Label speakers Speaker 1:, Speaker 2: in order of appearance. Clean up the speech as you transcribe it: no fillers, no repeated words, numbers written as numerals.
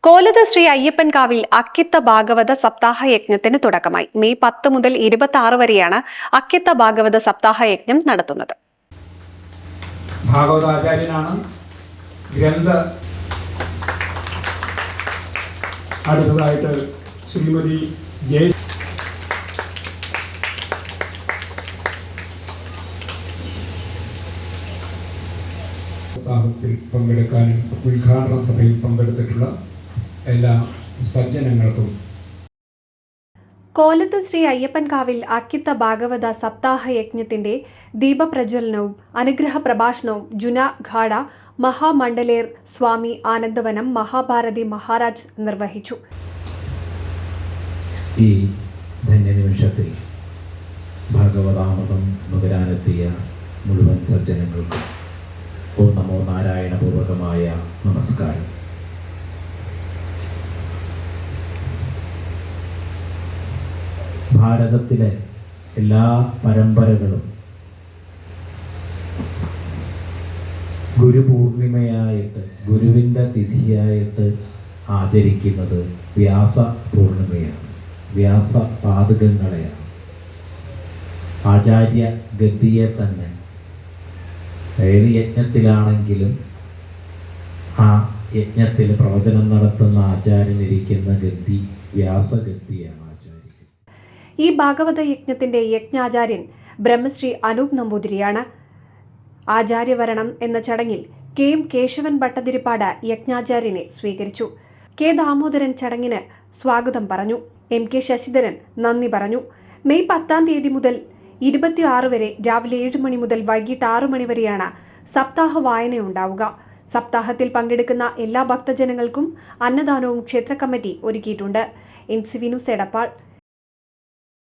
Speaker 1: കോലത്ത് ശ്രീ അയ്യപ്പൻകാവിൽ അക്കിത്ത ഭാഗവത സപ്താഹ യജ്ഞത്തിന് തുടക്കമായി. മെയ് 10 മുതൽ 26 വരെയാണ് അക്കിത്ത ഭാഗവത സപ്താഹ യജ്ഞം നടത്തുന്നത്.
Speaker 2: ഭാഗവതാചാര്യനാണ് ഗ്രന്ഥ അടുത്തതായിട്ട് ശ്രീമതി ജയ സപ്താഹത്തിൽ പങ്കെടുക്കാനും ഉദ്ഘാടന സഭയിൽ പങ്കെടുത്തിട്ടുള്ള എല്ലാ സജ്ജനങ്ങൾക്കും
Speaker 1: കോലത്ത് ശ്രീ അയ്യപ്പൻകാവിൽ അക്കിത്ത ഭാഗവത സപ്താഹ യജ്ഞത്തിന്റെ ദീപപ്രജ്വലനവും അനുഗ്രഹ പ്രഭാഷണവും ജുന ഖാഡ മഹാമണ്ഡലേർ സ്വാമി ആനന്ദവനം മഹാഭാരതി മഹാരാജ് നിർവഹിച്ചു.
Speaker 3: ഈ ധന്യനിമിഷത്തിൽ ഭാഗവതാമൃതം നുകരാനെത്തിയ മുഴുവൻ സജ്ജനങ്ങൾക്കും ഓ നമോ നാരായണ പൂർവകമായ നമസ്കാരം. ഭാരതത്തിലെ എല്ലാ പരമ്പരകളും ഗുരുപൂർണിമയായിട്ട്, ഗുരുവിൻ്റെ തിഥിയായിട്ട് ആചരിക്കുന്നത് വ്യാസ പൂർണിമയാണ്, വ്യാസ പാദുകങ്ങളെയാണ്. ആചാര്യ ഗദ്ദിയെ തന്നെ ഏത് യജ്ഞത്തിലാണെങ്കിലും ആ യജ്ഞത്തിൽ പ്രവചനം നടത്തുന്ന ആചാര്യനിരിക്കുന്ന ഗദ്ദി വ്യാസഗദ്ദിയാണ്.
Speaker 1: ഈ ഭാഗവത യജ്ഞത്തിന്റെ യജ്ഞാചാര്യൻ ബ്രഹ്മശ്രീ അനൂപ് നമ്പൂതിരിയാണ്. ആചാര്യവരണം എന്ന ചടങ്ങിൽ കെ.എം. കേശവൻ ഭട്ടതിരിപ്പാട് യജ്ഞാചാര്യനെ സ്വീകരിച്ചു. കെ. ദാമോദരൻ ചടങ്ങിന് സ്വാഗതം പറഞ്ഞു. എം.കെ. ശശിധരൻ നന്ദി പറഞ്ഞു. മെയ് 10 മുതൽ 26 വരെ രാവിലെ 7 മണി മുതൽ വൈകിട്ട് 6 മണി വരെയാണ് സപ്താഹ വായനയുണ്ടാവുക. സപ്താഹത്തിൽ പങ്കെടുക്കുന്ന എല്ലാ ഭക്തജനങ്ങൾക്കും അന്നദാനവും ക്ഷേത്ര കമ്മിറ്റി ഒരുക്കിയിട്ടുണ്ട്. NCV news Edappal.